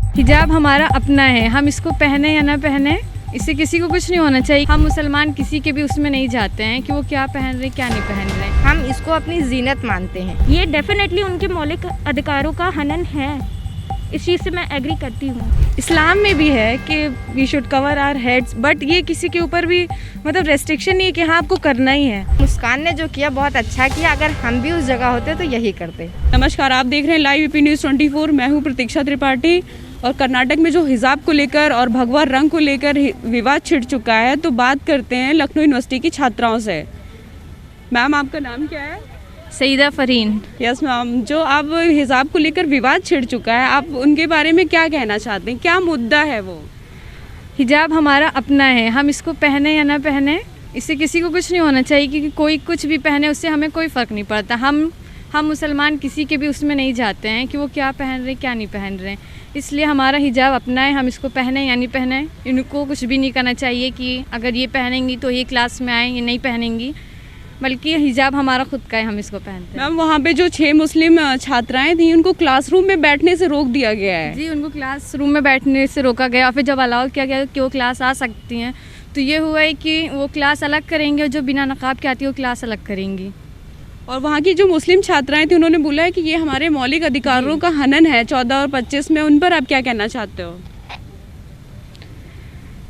हिजाब हमारा अपना है, हम इसको पहने या ना पहने इससे किसी को कुछ नहीं होना चाहिए। हम मुसलमान किसी के भी उसमें नहीं जाते हैं कि वो क्या पहन रहे क्या नहीं पहन रहे। हम इसको अपनी जीनत मानते हैं। ये डेफिनेटली उनके मौलिक अधिकारों का हनन है, इस चीज़ से मैं एग्री करती हूँ। इस्लाम में भी है कि we should cover our heads, but ये किसी के ऊपर भी मतलब रेस्ट्रिक्शन नहीं है कि हाँ आपको करना ही है। मुस्कान ने जो किया बहुत अच्छा किया, अगर हम भी उस जगह होते तो यही करते। नमस्कार, आप देख रहे हैं लाइव यूपी न्यूज़ 24। मैं हूं प्रतीक्षा त्रिपाठी। और कर्नाटक में जो हिजाब को लेकर और भगवा रंग को लेकर विवाद छिड़ चुका है, तो बात करते हैं लखनऊ यूनिवर्सिटी की छात्राओं से। मैम, आपका नाम क्या है? सईदा फरीन। यस मैम, जो अब हिजाब को लेकर विवाद छिड़ चुका है, आप उनके बारे में क्या कहना चाहते हैं? क्या मुद्दा है वो? हिजाब हमारा अपना है, हम इसको पहने या ना पहने इससे किसी को कुछ नहीं होना चाहिए, क्योंकि कोई कुछ भी पहने उससे हमें कोई फ़र्क नहीं पड़ता। हम मुसलमान किसी के भी उसमें नहीं जाते हैं कि वो क्या पहन रहे क्या नहीं पहन रहे। इसलिए हमारा हिजाब अपना है, हम इसको पहने या नहीं पहने इनको कुछ भी नहीं करना चाहिए कि अगर ये पहनेंगी तो ये क्लास में आए, ये नहीं पहनेंगी, बल्कि हिजाब हमारा खुद का है, हम इसको पहनते हैं। मैम, वहाँ पे जो 6 मुस्लिम छात्राएं थी, उनको क्लासरूम में बैठने से रोक दिया गया है। जी, उनको क्लासरूम में बैठने से रोका गया और फिर जब अलाउ किया गया कि वो क्लास आ सकती हैं, तो ये हुआ है कि वो क्लास अलग करेंगे और जो बिना नकाब के आती है वो क्लास अलग करेंगी। और वहाँ की जो मुस्लिम छात्राएं थी, उन्होंने बोला है कि ये हमारे मौलिक अधिकारों का हनन है 14 और 25 में। उन पर आप क्या कहना चाहते हो?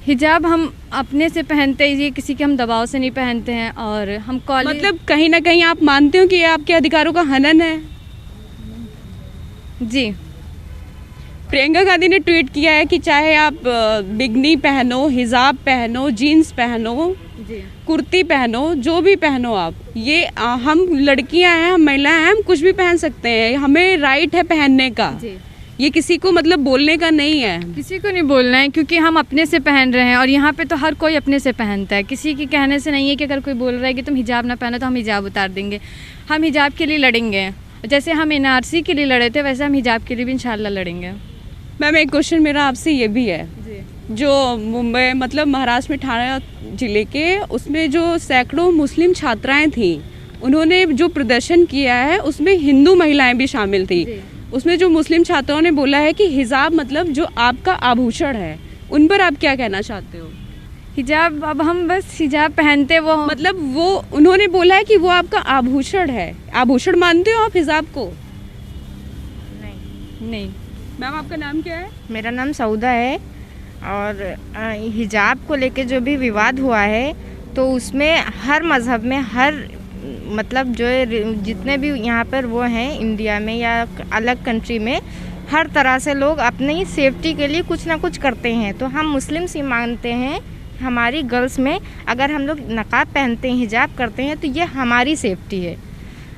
हिजाब हम अपने से पहनते हैं, ये किसी के हम दबाव से नहीं पहनते हैं। और हम कॉलेज मतलब कहीं ना कहीं आप मानते हो कि ये आपके अधिकारों का हनन है? जी। प्रियंका गांधी ने ट्वीट किया है कि चाहे आप बिगनी पहनो, हिजाब पहनो, जीन्स पहनो, जी, कुर्ती पहनो, जो भी पहनो आप, ये हम लड़कियां हैं, हम महिलाएं हैं, हम कुछ भी पहन सकते हैं, हमें राइट है पहनने का। जी। ये किसी को मतलब बोलने का नहीं है। किसी को नहीं बोलना है, क्योंकि हम अपने से पहन रहे हैं और यहाँ पे तो हर कोई अपने से पहनता है। किसी के कहने से नहीं है कि अगर कोई बोल रहा है कि तुम हिजाब ना पहनो तो हम हिजाब उतार देंगे। हम हिजाब के लिए लड़ेंगे, जैसे हम NRC के लिए लड़े थे वैसे हम हिजाब के लिए भी इंशाल्लाह लड़ेंगे। मैम, एक क्वेश्चन मेरा आपसे ये भी है, जी। जो मुंबई मतलब महाराष्ट्र में ठाणे जिले के, उसमें जो सैकड़ों मुस्लिम छात्राएं थीं, उन्होंने जो प्रदर्शन किया है उसमें हिंदू महिलाएं भी शामिल थी। उसमें जो मुस्लिम छात्राओं ने बोला है कि हिजाब मतलब जो आपका आभूषण है, उन पर आप क्या कहना चाहते हो? हिजाब, अब हम बस हिजाब पहनते वो मतलब वो उन्होंने बोला है कि वो आपका आभूषण है। आभूषण मानते हो आप हिजाब को? नहीं। मैम, आपका नाम क्या है? मेरा नाम सऊदा है। और हिजाब को लेके जो भी विवाद हुआ है, तो उसमें हर मज़हब में हर मतलब जो जितने भी यहाँ पर वो हैं इंडिया में या अलग कंट्री में, हर तरह से लोग अपनी सेफ्टी के लिए कुछ ना कुछ करते हैं। तो हम मुस्लिम्स ही मानते हैं हमारी गर्ल्स में अगर हम लोग नकाब पहनते हैं, हिजाब करते हैं, तो ये हमारी सेफ्टी है।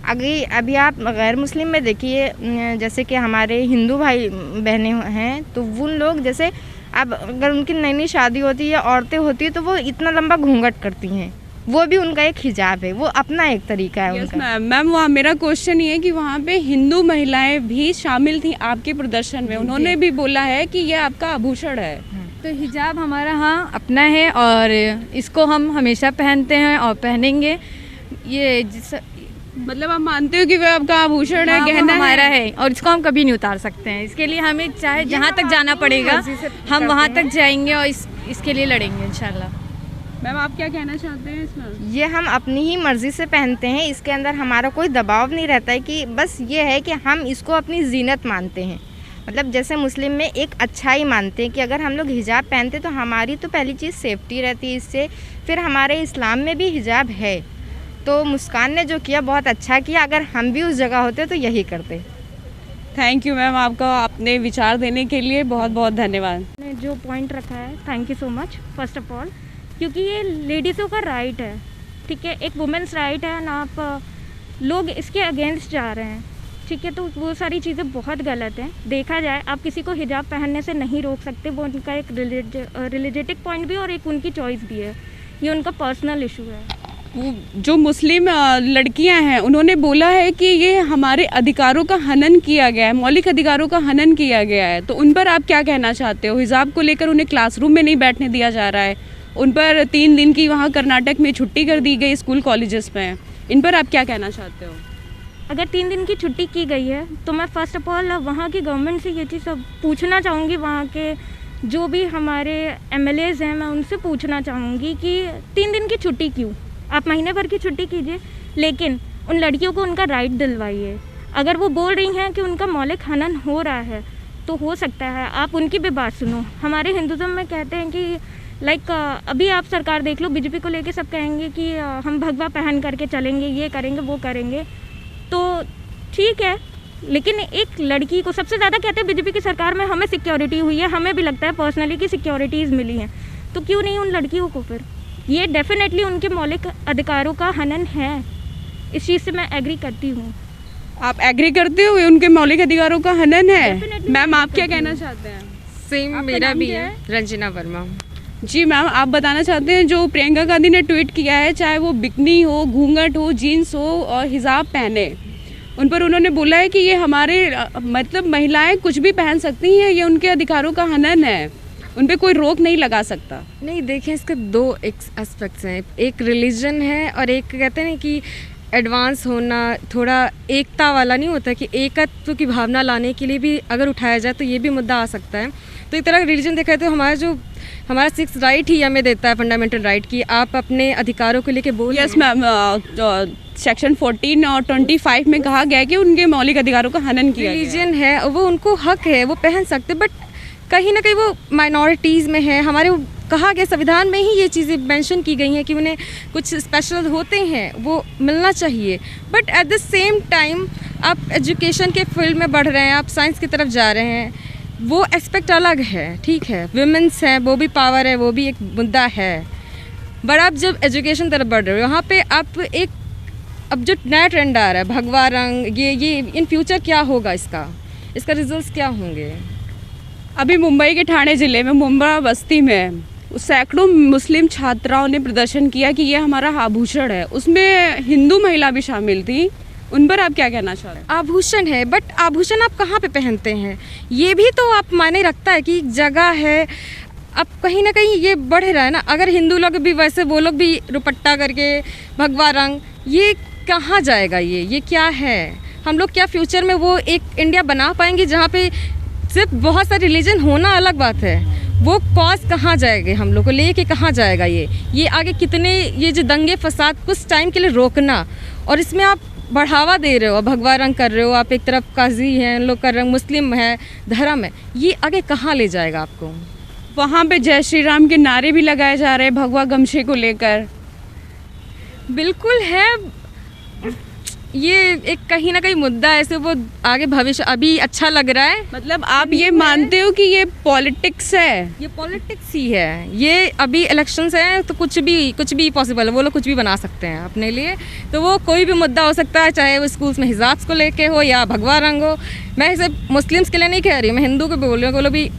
अभी आप गैर मुस्लिम में देखिए, जैसे कि हमारे हिंदू भाई बहनें हैं, तो उन लोग जैसे अब अगर उनकी नई नई शादी होती है, औरतें होती है, तो वो इतना लंबा घूंघट करती हैं, वो भी उनका एक हिजाब है, वो अपना एक तरीका है उनका। मैम, वहाँ मेरा क्वेश्चन ये है कि वहाँ पे हिंदू महिलाएं भी शामिल थी आपके प्रदर्शन में, उन्होंने भी बोला है कि ये आपका आभूषण है। तो हिजाब हमारा हाँ अपना है और इसको हम हमेशा पहनते हैं और पहनेंगे। ये मतलब आप मानते हो कि वह आपका आभूषण है, हाँ, गहना हमारा है और इसको हम कभी नहीं उतार सकते हैं। इसके लिए हमें चाहे जहाँ तक जाना पड़ेगा हम वहाँ तक जाएंगे और इसके लिए लड़ेंगे इंशाल्लाह। मैम, आप क्या कहना चाहते हैं इसमें? ये हम अपनी ही मर्ज़ी से पहनते हैं, इसके अंदर हमारा कोई दबाव नहीं रहता है कि बस ये है कि हम इसको अपनी जीनत मानते हैं। मतलब जैसे मुस्लिम में एक अच्छाई मानते हैं कि अगर हम लोग हिजाब पहनते तो हमारी तो पहली चीज़ सेफ्टी रहती है इससे। फिर हमारे इस्लाम में भी हिजाब है। तो मुस्कान ने जो किया बहुत अच्छा किया, अगर हम भी उस जगह होते तो यही करते। थैंक यू मैम, आपका अपने विचार देने के लिए बहुत बहुत धन्यवाद। ने जो पॉइंट रखा है, thank you so much first of all, क्योंकि ये लेडीज़ों का राइट है, ठीक है, एक वुमेन्स राइट है ना। आप लोग इसके अगेंस्ट जा रहे हैं, ठीक है, तो वो सारी चीज़ें बहुत गलत हैं। देखा जाए, आप किसी को हिजाब पहनने से नहीं रोक सकते, वो उनका एक रिलीजियटिक पॉइंट भी और एक उनकी चॉइस भी है, ये उनका पर्सनल इशू है। जो मुस्लिम लड़कियां हैं, उन्होंने बोला है कि ये हमारे अधिकारों का हनन किया गया है, मौलिक अधिकारों का हनन किया गया है। तो उन पर आप क्या कहना चाहते हो? हिजाब को लेकर उन्हें क्लासरूम में नहीं बैठने दिया जा रहा है, उन पर 3 दिन की वहाँ कर्नाटक में छुट्टी कर दी गई स्कूल कॉलेजेस में। इन पर आप क्या कहना चाहते हो? अगर 3 दिन की छुट्टी की गई है तो मैं फ़र्स्ट ऑफ ऑल वहाँ की गवर्नमेंट से ये चीज़ सब पूछना चाहूँगी, वहाँ के जो भी हमारे एमएलएज़ हैं मैं उनसे पूछना चाहूँगी कि 3 दिन की छुट्टी क्यों, आप महीने भर की छुट्टी कीजिए, लेकिन उन लड़कियों को उनका राइट दिलवाइए। अगर वो बोल रही हैं कि उनका मौलिक हनन हो रहा है तो हो सकता है आप उनकी भी बात सुनो। हमारे हिंदुज़म में कहते हैं कि लाइक अभी आप सरकार देख लो, बीजेपी को लेके सब कहेंगे कि हम भगवा पहन करके चलेंगे, ये करेंगे वो करेंगे, तो ठीक है, लेकिन एक लड़की को सबसे ज़्यादा कहते हैं बीजेपी की सरकार में हमें सिक्योरिटी हुई है, हमें भी लगता है पर्सनली कि सिक्योरिटीज़ मिली हैं, तो क्यों नहीं उन लड़कियों को? फिर ये डेफिनेटली उनके मौलिक अधिकारों का हनन है, इस चीज़ से मैं एग्री करती हूँ। आप एग्री करते हो ये उनके मौलिक अधिकारों का हनन है? Definitely मैम आप agree क्या करती कहना हूँ। चाहते हैं? सेम आपका मेरा नाम भी क्या है, रंजना वर्मा। जी मैम, आप बताना चाहते हैं जो प्रियंका गांधी ने ट्वीट किया है, चाहे वो बिकनी हो, घूंघट हो, जीन्स हो और हिजाब पहने, उन पर उन्होंने बोला है कि ये हमारे मतलब महिलाएं कुछ भी पहन सकती हैं, ये उनके अधिकारों का हनन है, उन पर कोई रोक नहीं लगा सकता। नहीं, देखें, इसके दो एस्पेक्ट्स हैं, एक रिलीजन है और एक कहते हैं कि एडवांस होना, थोड़ा एकता वाला नहीं होता कि एकत्व की भावना लाने के लिए भी अगर उठाया जाए तो ये भी मुद्दा आ सकता है। तो एक तरह का रिलीजन देखा तो हमारा 6 राइट ही हमें देता है, फंडामेंटल राइट की आप अपने अधिकारों को लेके बोल। यस मैम, सेक्शन 14 और 25 में कहा गया है कि उनके मौलिक अधिकारों का हनन किया गया है। रिलीजन है, वो उनको हक है, वो पहन सकते, बट कहीं ना कहीं वो माइनॉरिटीज़ में है। हमारे कहा गया संविधान में ही ये चीज़ें मेंशन की गई हैं कि उन्हें कुछ स्पेशल होते हैं, वो मिलना चाहिए, but at the same time आप एजुकेशन के फील्ड में बढ़ रहे हैं, आप साइंस की तरफ जा रहे हैं, वो एस्पेक्ट अलग है, ठीक है, वुमेंस हैं, वो भी पावर है, वो भी एक मुद्दा है, बट आप जब एजुकेशन तरफ बढ़ रहे हो, यहाँ पे आप अब जो नया ट्रेंड आ रहा है भगवा रंग, ये इन फ्यूचर क्या होगा, इसका रिजल्ट्स क्या होंगे? अभी मुंबई के ठाणे ज़िले में मुंब्रा बस्ती में सैकड़ों मुस्लिम छात्राओं ने प्रदर्शन किया कि ये हमारा आभूषण है, उसमें हिंदू महिला भी शामिल थी, उन पर आप क्या कहना चाहते हैं? आभूषण है, बट आभूषण आप कहाँ पे पहनते हैं, ये भी तो आप मायने रखता है कि जगह है, अब कहीं ना कहीं ये बढ़ रहा है ना। अगर हिंदू लोग भी वैसे वो लोग भी दुपट्टा करके भगवा रंग, ये कहाँ जाएगा? ये क्या है? हम लोग क्या फ्यूचर में वो एक इंडिया बना पाएंगे जहाँ पे सिर्फ बहुत सारे रिलीजन होना अलग बात है, वो कॉज कहाँ जाएगा, हम लोग को लेके कहाँ जाएगा? ये आगे कितने ये जो दंगे फसाद कुछ टाइम के लिए रोकना, और इसमें आप बढ़ावा दे रहे हो, भगवा रंग कर रहे हो, आप एक तरफ काजी हैं, लोग कर रहे, मुस्लिम है, धर्म है, ये आगे कहाँ ले जाएगा आपको? वहाँ पे जय श्री राम के नारे भी लगाए जा रहे हैं भगवा गमछे को लेकर। बिल्कुल है, ये एक कहीं ना कहीं मुद्दा है, ऐसे वो आगे भविष्य अभी अच्छा लग रहा है। मतलब आप ये मानते हो कि ये पॉलिटिक्स है? ये पॉलिटिक्स ही है, ये अभी इलेक्शंस हैं तो कुछ भी पॉसिबल है, वो लोग कुछ भी बना सकते हैं अपने लिए, तो वो कोई भी मुद्दा हो सकता है, चाहे वो स्कूल्स में हिजाब को लेके हो या भगवा रंग हो। मैं इसे मुस्लिम्स के लिए नहीं कह रही हूँ, मैं हिंदू को भी बोल रही हूँ, वो लोग भी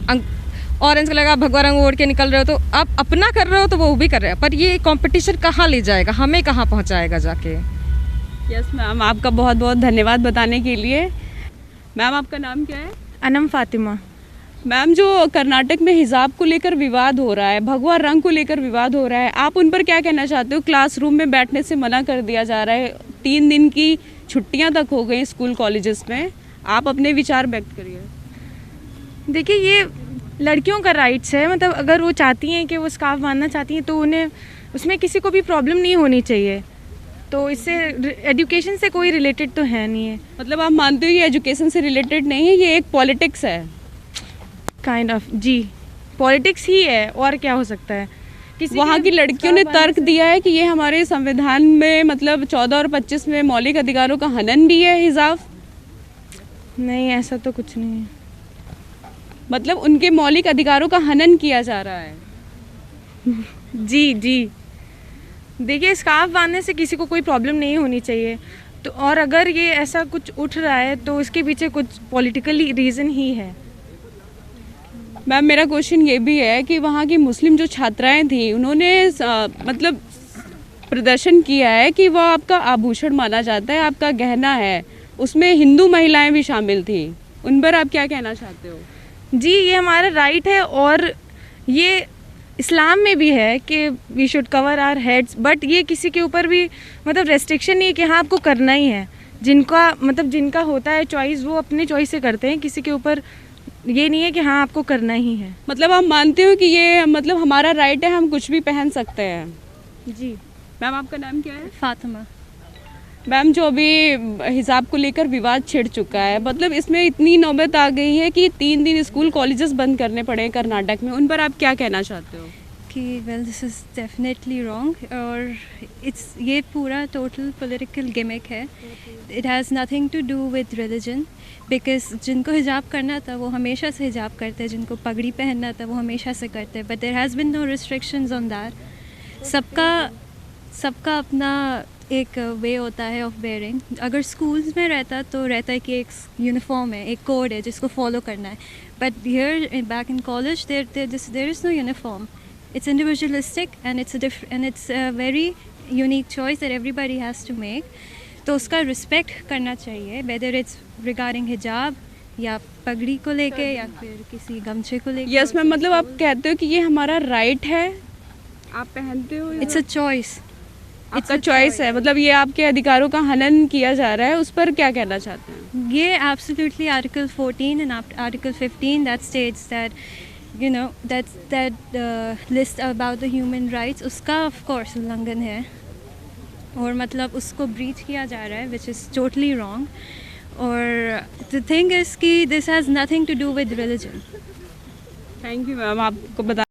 ऑरेंज कलर का भगवा रंग ओढ़ के निकल रहे हो तो आप अपना कर रहे हो तो वो भी कर रहे हैं, पर ये कंपटीशन कहाँ ले जाएगा, हमें कहाँ पहुँचाएगा जाके? यस मैम, आपका बहुत बहुत धन्यवाद बताने के लिए। मैम आपका नाम क्या है? अनम फातिमा। मैम, जो कर्नाटक में हिजाब को लेकर विवाद हो रहा है, भगवा रंग को लेकर विवाद हो रहा है, आप उन पर क्या कहना चाहते हो? क्लासरूम में बैठने से मना कर दिया जा रहा है, 3 दिन की छुट्टियां तक हो गई स्कूल कॉलेजेस में, आप अपने विचार व्यक्त करिए। देखिए, ये लड़कियों का राइट्स है, मतलब अगर वो चाहती हैं कि वो स्कार्फ बांधना चाहती हैं तो उन्हें उसमें किसी को भी प्रॉब्लम नहीं होनी चाहिए, तो इससे एजुकेशन से कोई रिलेटेड तो है नहीं है। मतलब आप मानते हो ये एजुकेशन से रिलेटेड नहीं है, ये एक पॉलिटिक्स है? काइंड ऑफ, जी, पॉलिटिक्स ही है, और क्या हो सकता है? वहाँ की लड़कियों ने तर्क दिया है कि ये हमारे संविधान में मतलब 14 और 25 में मौलिक अधिकारों का हनन भी है हिजाब। नहीं, ऐसा तो कुछ नहीं है। मतलब उनके मौलिक अधिकारों का हनन किया जा रहा है। जी जी, देखिए, स्कार्फ बांधने से किसी को कोई प्रॉब्लम नहीं होनी चाहिए, तो और अगर ये ऐसा कुछ उठ रहा है तो इसके पीछे कुछ पॉलिटिकली रीज़न ही है। मैम, मेरा क्वेश्चन ये भी है कि वहाँ की मुस्लिम जो छात्राएं थी उन्होंने मतलब प्रदर्शन किया है कि वह आपका आभूषण माना जाता है, आपका गहना है, उसमें हिंदू महिलाएं भी शामिल थी, उन पर आप क्या कहना चाहते हो? जी, ये हमारा राइट है, और ये इस्लाम में भी है कि we should cover our heads, but ये किसी के ऊपर भी मतलब रेस्ट्रिक्शन नहीं है कि हाँ आपको करना ही है। जिनका होता है चॉइस, वो अपने चॉइस से करते हैं, किसी के ऊपर ये नहीं है कि हाँ आपको करना ही है। मतलब आप मानते हो कि ये मतलब हमारा राइट है, हम कुछ भी पहन सकते हैं? जी। मैम आपका नाम क्या है? फातिमा। मैम जो अभी हिजाब को लेकर विवाद छिड़ चुका है, मतलब इसमें इतनी नौबत आ गई है कि 3 दिन स्कूल कॉलेजेस बंद करने पड़े कर्नाटक में, उन पर आप क्या कहना चाहते हो? कि well this is definitely wrong, और ये पूरा टोटल पॉलिटिकल गिमिक है। It has nothing to do with religion, because जिनको हिजाब करना था वो हमेशा से हिजाब करते हैं, जिनको पगड़ी पहनना था वो हमेशा से करते हैं, but there has been no restrictions on that. सबका अपना एक वे होता है ऑफ वेयरिंग। अगर स्कूल्स में रहता तो रहता है कि एक यूनिफॉर्म है, एक कोड है जिसको फॉलो करना है, but here back in college there is no uniform. It's individualistic and it's a very unique choice that everybody has to make. तो उसका रिस्पेक्ट करना चाहिए, whether it's regarding हिजाब या पगड़ी को लेके या फिर किसी गमछे को लेके। यस मैम, मतलब आप कहते हो कि ये हमारा राइट है, आप पहनते हो? इट्स अ चॉइस, आपका चॉइस है, मतलब ये आपके अधिकारों का हनन किया जा रहा है, उस पर क्या कहना चाहते हैं? ये absolutely article 14 and article 15 that states that you know that list about the human rights, उसका of course उल्लंघन है, और मतलब उसको ब्रीच किया जा रहा है, which is totally wrong. और the thing is कि this has nothing to do with religion. Thank you ma'am, आपको बता